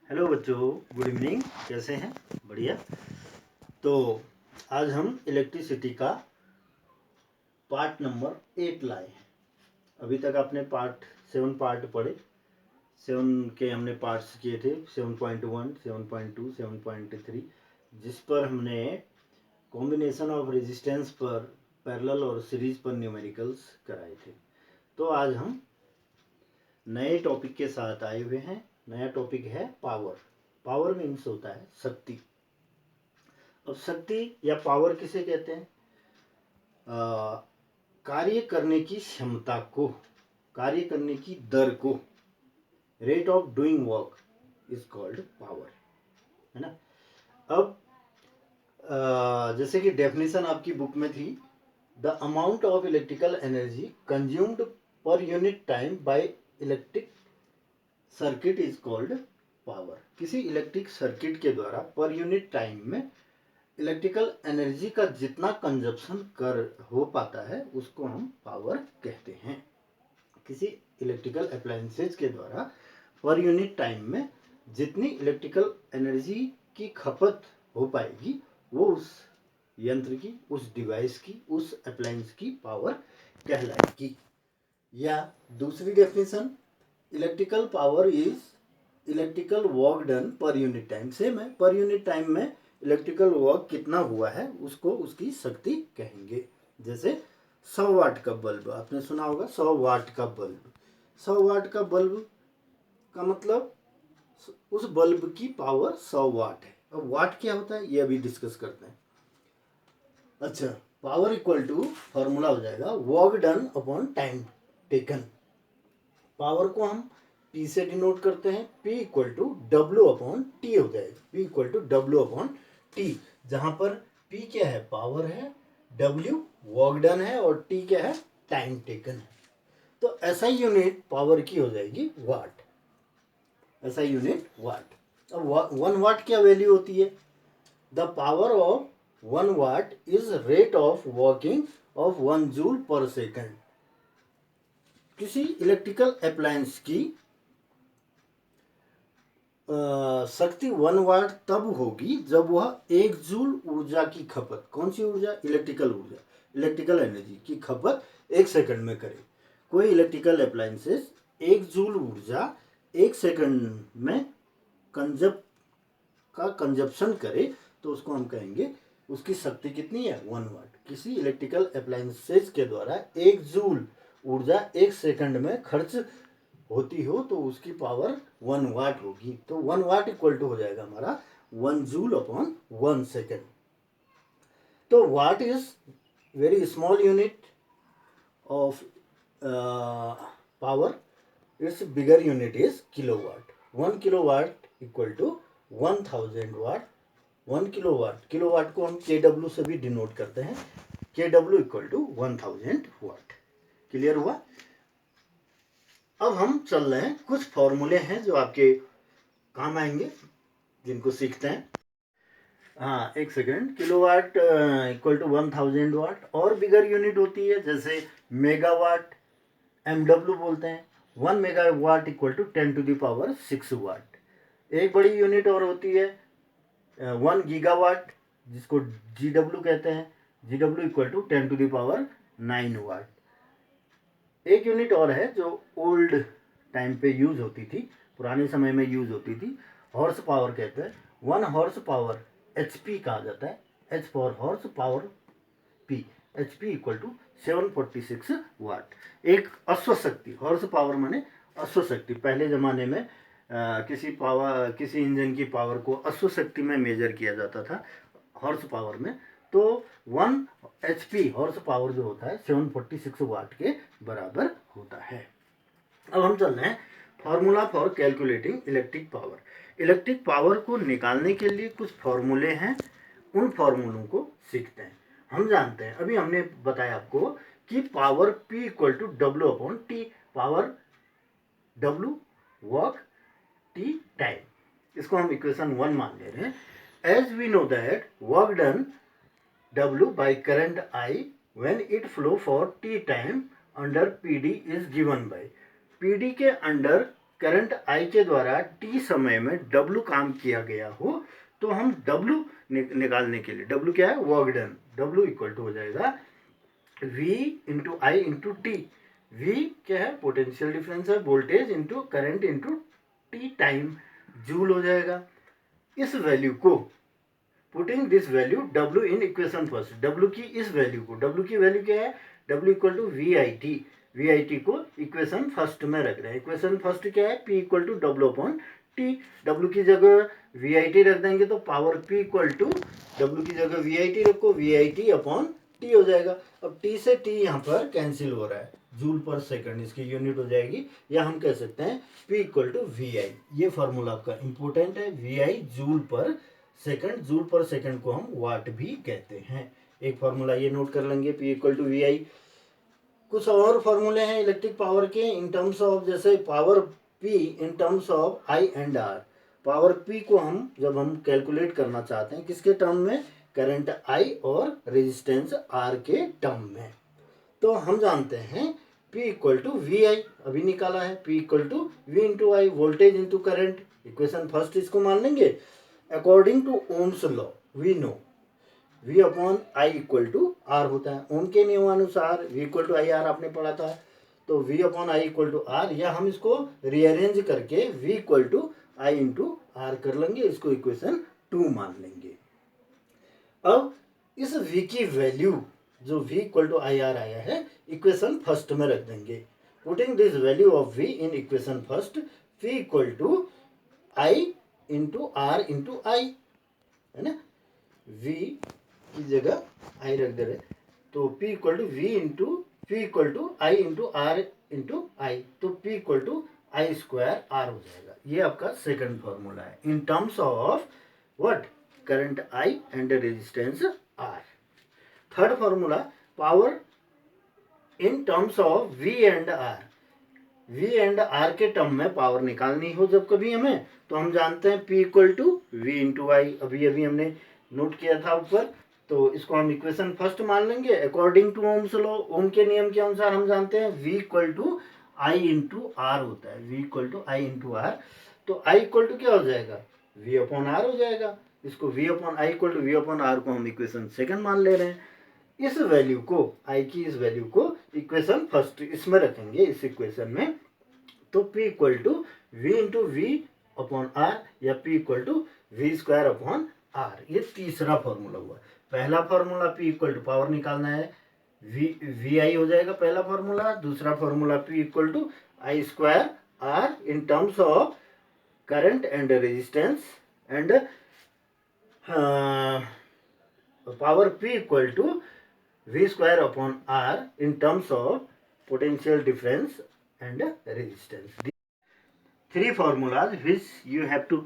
Hello बच्चों, good evening. कैसे हैं? बढ़िया। तो आज हम इलेक्ट्रिसिटी का पार्ट नंबर 8 लाए हैं। अभी तक आपने पार्ट 7 पार्ट पढ़े। 7 के हमने पार्ट्स किए थे, 7.1, 7.2, 7.3, जिस पर हमने कॉम्बिनेशन ऑफ रेजिस्टेंस पर, पैरेलल और सीरीज पर न्यूमेरिकल्स कराए थे। तो आज हम नए टॉपिक के साथ आए हुए हैं। नया टॉपिक है पावर। पावर मीन्स होता है शक्ति। अब शक्ति या पावर किसे कहते हैं? कार्य करने की क्षमता को, कार्य करने की दर को, rate of doing work is called power, है ना। अब जैसे कि डेफिनेशन आपकी बुक में थी, the amount of electrical energy consumed per unit time by electric circuit is called power. किसी इलेक्ट्रिक सर्किट के द्वारा पर यूनिट टाइम में इलेक्ट्रिकल एनर्जी का जितना कंजप्शन कर हो पाता है उसको हम पावर कहते हैं। किसी इलेक्ट्रिकल अप्लायंसेज के द्वारा पर यूनिट टाइम में जितनी इलेक्ट्रिकल एनर्जी की खपत हो पाएगी वो उस यंत्र की, उस डिवाइस की, उस अप्लायंस की पावर कहलाएगी। या दूसरी definition, electrical power is electrical work done per unit time. Same है, पर यूनिट टाइम में इलेक्ट्रिकल वर्क कितना हुआ है उसको उसकी शक्ति कहेंगे। जैसे 100 वाट का बल्ब आपने सुना होगा, 100 वाट का बल्ब। 100 वाट का बल्ब का मतलब उस बल्ब की पावर 100 वाट है। अब वाट क्या होता है ये अभी डिस्कस करते हैं। अच्छा, पावर इक्वल टू फॉर्मूला हो जाएगा work done upon time taken. Power को हम P से डिनोट करते हैं, P equal to W upon T हो जाएगा। P equal to W upon T, जहां पर P क्या है? पावर है, W वर्क डन है और T क्या है? टाइम टेकन है। तो ऐसा यूनिट पावर की हो जाएगी वाट। ऐसा यूनिट वाट। अब 1 वाट क्या वैल्यू होती है? The power of 1 what is rate of working of 1 joule पर सेकेंड। किसी इलेक्ट्रिकल अप्लायंस की शक्ति 1 वाट तब होगी जब वह 1 जूल ऊर्जा की खपत, कौन सी ऊर्जा? इलेक्ट्रिकल ऊर्जा, इलेक्ट्रिकल एनर्जी की खपत 1 सेकंड में करे। कोई इलेक्ट्रिकल अप्लायंसेस 1 जूल ऊर्जा 1 सेकंड में कंजप्शन करे तो उसको हम कहेंगे उसकी शक्ति कितनी है? 1 वाट। किसी इलेक्ट्रिकल अप्लायंसेस के द्वारा 1 जूल ऊर्जा 1 सेकंड में खर्च होती हो तो उसकी पावर 1 वाट होगी। तो 1 वाट इक्वल टू हो जाएगा हमारा 1 जूल अपॉन 1 सेकेंड। तो watt is very small unit of power. Its bigger unit is kilowatt. 1 kilowatt equal to 1000 watt. 1 kilowatt, kilowatt को हम KW से भी डिनोट करते हैं। KW equal to 1000 watt. Clear हुआ? अब हम चल रहे हैं, कुछ फॉर्मूले हैं जो आपके काम आएंगे जिनको सीखते हैं। हाँ, एक सेकेंड। किलोवाट इक्वल टू 1000 वाट। और बिगर यूनिट होती है जैसे मेगावाट, MW बोलते हैं। 1 megawatt equal to 10 to the power 6 watt. एक बड़ी यूनिट और होती है 1 गीगावाट, जिसको GW कहते हैं। GW equal to 10 to the power 9 watt. एक यूनिट और है जो ओल्ड टाइम पे यूज होती थी, पुराने समय में यूज होती थी, हॉर्स पावर कहते हैं। 1 हॉर्स पावर HP कहा जाता है। H for horse, power P। HP equal to 746 watt. एक अश्वशक्ति, हॉर्स पावर माने अश्वशक्ति। पहले जमाने में किसी इंजन की पावर को अश्वशक्ति में मेजर किया जाता था, हॉर्स पावर में। तो 1 HP हॉर्स पावर जो होता है 746 वाट के बराबर होता है। अब हम चल रहे हैं formula for calculating electric power. Electric power को निकालने के लिए कुछ फॉर्मूले हैं, उन फॉर्मूलों को सीखते हैं। हम जानते हैं, अभी हमने बताया आपको कि power P equal to W upon T. Power W work, T time. इसको हम इक्वेशन 1 मान ले रहे हैं। As we know that work done W by current I when it flow for T time under PD is given by, PD के under current I के द्वारा t समय में W काम किया गया हो, तो हम W निकालने के लिए, W क्या है, work done, W equal to हो जाएगा V into I into T. V क्या है, पोटेंशियल डिफरेंस है, voltage into current into T time, joule हो जाएगा। इस वैल्यू को, putting this value W in equation first, W की इस वैल्यू को, W की वैल्यू क्या है, W equal to V I T को इक्वेशन फर्स्ट में रख रहे हैं। इक्वेशन फर्स्ट क्या है, P equal to W upon T. W की जगह VIT रख देंगे तो power P equal to W की जगह VIT रखो, VIT अपॉन टी हो जाएगा। अब टी से टी यहाँ पर कैंसिल हो रहा है, जूल पर सेकंड इसकी यूनिट हो जाएगी, या हम कह सकते हैं P इक्वल टू VI। ये फॉर्मूला आपका इंपॉर्टेंट है, VI जूल पर सेकंड, जूल पर सेकंड को हम वाट भी कहते हैं। एक फॉर्मूला ये नोट कर लेंगे, P इक्वल टू VI। कुछ और फॉर्मूले हैं इलेक्ट्रिक पावर के इन टर्म्स ऑफ, जैसे power P in terms of I and R। Power P को हम जब हम कैलकुलेट करना चाहते हैं किसके टर्म में, करंट I और रेजिस्टेंस R के टर्म में, तो हम जानते हैं P इक्वल टू VI, अभी निकाला है, P equal to V into I, voltage into current. Equation first इसको मान लेंगे। According to Ohm's law we know V upon I equal to R होता है। ओम के नियमानुसार V equal to I R आपने पढ़ा था, तो V upon I equal to R, या हम इसको रीअरेंज करके V equal to I into R कर लेंगे, इसको इक्वेशन 2 मान लेंगे। अब इस V की वैल्यू जो V equal to I R आया है, इक्वेशन फर्स्ट में रख देंगे। Putting this value of V in equation first, V equal to I into R into I, है ना, V की जगह I रख दे रहे, तो P equal to V equal to I into R into I, तो P equal to I square R हो जाएगा। ये आपका सेकंड फॉर्मूला है in terms of what, current I and resistance R। Third formula, power in terms of V and R। V and R के term में power निकालनी हो जब कभी हमें, तो हम जानते हैं P equal to V into I, अभी हमने नोट किया था ऊपर, तो इसको हम इक्वेशन फर्स्ट मान लेंगे। According to Ohm's law, Ohm के नियम के अनुसार हम जानते हैं V equal to I into R होता है, V equal to I into R, तो I इक्वल टू क्या हो जाएगा, V अपॉन आर हो जाएगा। इसको V upon I equal to V upon R को हम इक्वेशन सेकंड मान ले रहे हैं। इस वैल्यू को, I की इस वैल्यू को इक्वेशन फर्स्ट इसमें रखेंगे, इस इक्वेशन में, तो P equal to V into V upon R, या P equal to V square upon R. ये तीसरा फॉर्मूला हुआ। पहला formula P equal to power निकालना है, वी आई हो जाएगा पहला फॉर्मूला। दूसरा formula P equal to I square R in terms of current and resistance, and power P equal to V square upon R in terms of potential difference and resistance. Three formulas which you have to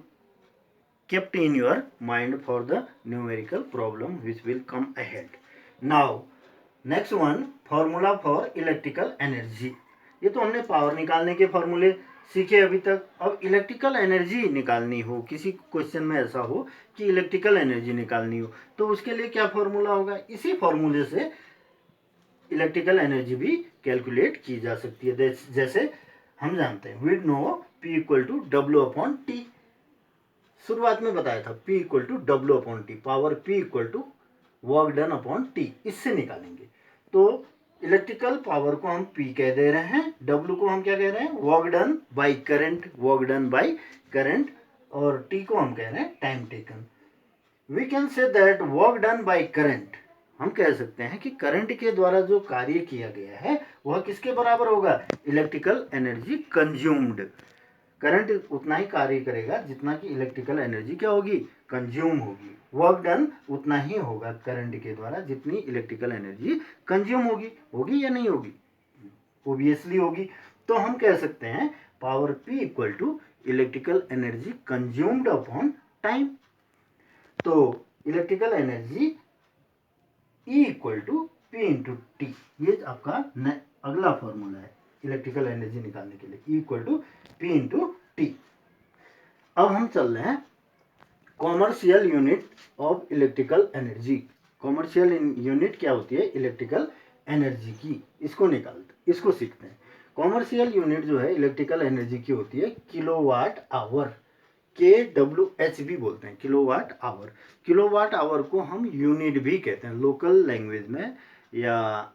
kept in your mind for the numerical problem which will come ahead. Now next one, formula for electrical energy. ये तो हमने power निकालने के फॉर्मूले सीखे अभी तक। अब इलेक्ट्रिकल एनर्जी निकालनी हो, किसी क्वेश्चन में ऐसा हो कि इलेक्ट्रिकल एनर्जी निकालनी हो, तो उसके लिए क्या फॉर्मूला होगा, इसी फॉर्मूले से इलेक्ट्रिकल एनर्जी भी कैलकुलेट की जा सकती है। जैसे हम जानते हैं we know P equal to W upon T, शुरुआत में बताया था P equal to W upon T, power P equal to work done upon T, इससे निकालेंगे। तो इलेक्ट्रिकल पावर को हम P कह दे रहे हैं, W को हम क्या कह रहे हैं, work done by current, work done by current, और T को हम कह रहे हैं time taken. We can say that work done by current, हम कह सकते हैं कि करंट के द्वारा जो कार्य किया गया है वह किसके बराबर होगा, इलेक्ट्रिकल एनर्जी कंज्यूम्ड। करंट उतना ही कार्य करेगा जितना कि इलेक्ट्रिकल एनर्जी क्या होगी, कंज्यूम होगी। वर्क डन उतना ही होगा करंट के द्वारा जितनी इलेक्ट्रिकल एनर्जी कंज्यूम होगी। होगी या नहीं होगी, ओबियसली होगी। तो हम कह सकते हैं power P equal to electrical energy consumed upon time. तो electrical energy E equal to P into T, ये आपका अगला फॉर्मूला है इलेक्ट्रिकल एनर्जी निकालने के लिए, E equal to P into T. अब हम चल रहे हैं commercial unit of electrical energy. Commercial unit क्या होती है इलेक्ट्रिकल एनर्जी की, इसको सीखते हैं। कॉमर्शियल यूनिट जो है इलेक्ट्रिकल एनर्जी की होती है किलोवाट आवर, KWH भी बोलते हैं, किलोवाट आवर। किलोवाट आवर को हम यूनिट भी कहते हैं लोकल लैंग्वेज में, या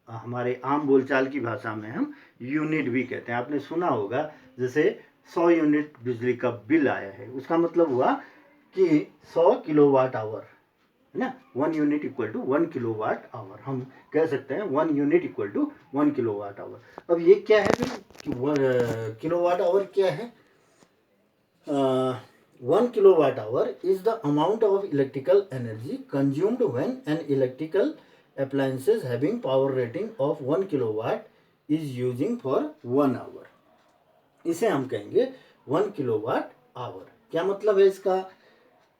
हमारे आम बोलचाल की भाषा में हम यूनिट भी कहते हैं। आपने सुना होगा जैसे 100 यूनिट बिजली का बिल आया है, उसका मतलब हुआ कि 100 किलोवाट आवर, है ना। 1 unit equal to 1 kilowatt hour, हम कह सकते हैं 1 unit equal to 1 kilowatt hour. अब ये क्या है फिर, किलोवाट आवर क्या है? 1 kilowatt hour is the amount of electrical energy consumed when an electrical appliances having power rating of 1 kilowatt is using for 1 hour. इसे हम कहेंगे 1 किलोवाट आवर। क्या मतलब है इसका?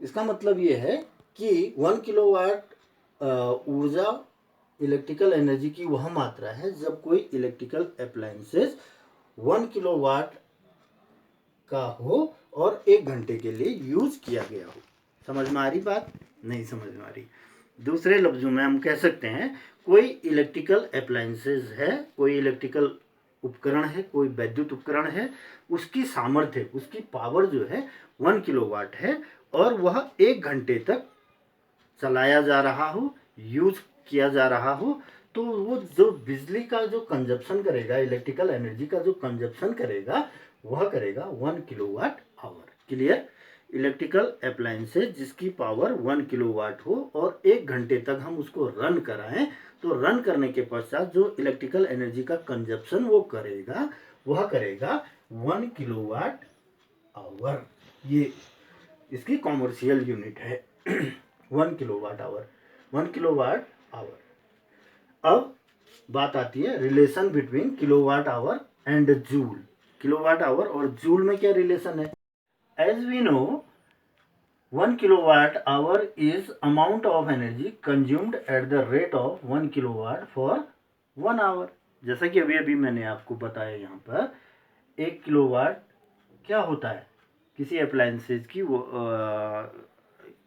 इसका मतलब ये है कि 1 किलोवाट ऊर्जा इलेक्ट्रिकल एनर्जी की वह मात्रा है जब कोई इलेक्ट्रिकल अप्लायंसेस 1 किलोवाट का हो और 1 घंटे के लिए यूज किया गया हो। समझ में आ रही बात? नहीं समझ में आ रही? दूसरे लफ्जों में हम कह सकते हैं कोई इलेक्ट्रिकल अप्लायंसेस है, कोई इलेक्ट्रिकल उपकरण है, कोई वैद्युत उपकरण है, उसकी सामर्थ्य, उसकी पावर जो है 1 किलोवाट है और वह 1 घंटे तक चलाया जा रहा हो, यूज किया जा रहा हो, तो वो जो बिजली का जो कंजप्शन करेगा, इलेक्ट्रिकल एनर्जी का जो कंजप्शन करेगा, वह करेगा 1 kilowatt our. Clear? Electrical appliances जिसकी पावर 1 किलोवाट हो और 1 घंटे तक हम उसको रन कराएं, तो रन करने के पश्चात जो इलेक्ट्रिकल एनर्जी का कंजप्शन वो करेगा, वह करेगा 1 किलोवाट आवर। ये इसकी कॉमर्शियल यूनिट है 1 किलोवाट आवर, 1 किलोवाट आवर। अब बात आती है relation between kilowatt hour and joule. Kilowatt hour और जूल में क्या रिलेशन है? As we know 1 kilowatt hour is amount of energy consumed at the rate of 1 kilowatt for 1 hour। जैसा कि अभी अभी मैंने आपको बताया, यहाँ पर 1 किलोवाट क्या होता है? किसी अप्लायंसेज की वो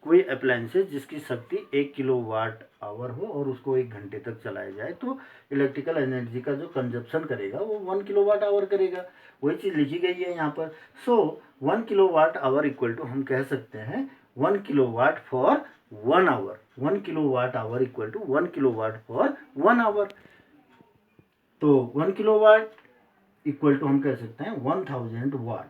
कोई अप्लायंसेज जिसकी शक्ति 1 किलोवाट आवर हो और उसको 1 घंटे तक चलाया जाए, तो इलेक्ट्रिकल एनर्जी का जो कंजप्शन करेगा वो 1 किलोवाट आवर करेगा। वही चीज़ लिखी गई है यहाँ पर। So 1 kilowatt hour equal to हम कह सकते हैं 1 kilowatt for 1 hour. 1 kilowatt hour equal to 1 kilowatt for 1 hour. तो 1 किलोवाट इक्वल टू हम कह सकते हैं 1000 वाट।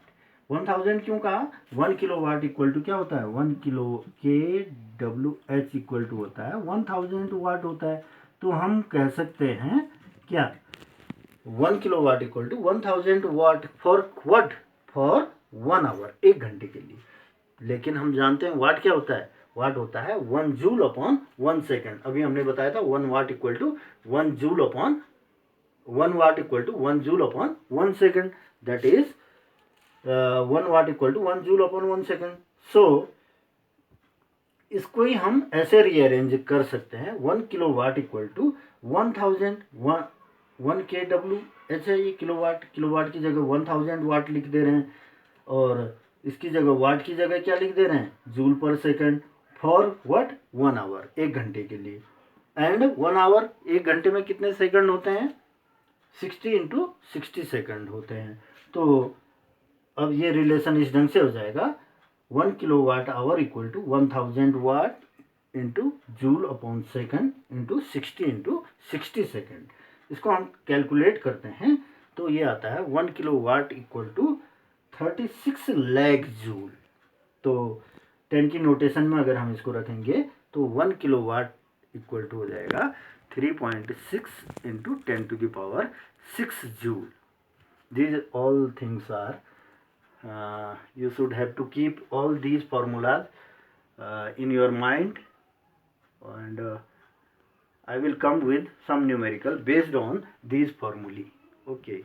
1000 क्यों कहा? 1 किलोवाट इक्वल टू क्या होता है? 1 किलो KWH इक्वल टू होता है 1000 वाट होता है। तो हम कह सकते हैं क्या? 1 kilowatt equal to 1000 watt for what? For 1 hour, 1 घंटे के लिए। लेकिन हम जानते हैं वाट क्या होता है? वाट होता है 1 जूल अपॉन 1 सेकेंड। अभी हमने बताया था 1 watt equal to 1 joule upon 1 watt equal to 1 joule upon 1 second, that is 1 watt equal to 1 joule upon 1 second. So इसको ही हम ऐसे रीअरेंज कर सकते हैं 1 किलोवाट इक्वल टू 1000 1 KWH है ये किलोवाट। किलोवाट की जगह 1000 वाट लिख दे रहे हैं और इसकी जगह वाट की जगह क्या लिख दे रहे हैं? जूल पर सेकंड फॉर व्हाट? 1 आवर, 1 घंटे के लिए। एंड 1 आवर, 1 घंटे में कितने सेकंड होते हैं? 60 इंटू 60 सेकेंड होते हैं। तो अब ये रिलेशन इस ढंग से हो जाएगा 1 kilowatt hour equal to 1000 watt into joule upon second into 60 into 60 second. इसको हम कैलकुलेट करते हैं तो ये आता है 1 kilowatt equal to 36 lakh joule. तो 10 की नोटेशन में अगर हम इसको रखेंगे तो 1 किलोवाट इक्वल टू हो जाएगा 3.6 into 10 to the power 6 joule. These all things are you should have to keep all these formulas in your mind, and I will come with some numerical based on these formulae. Okay.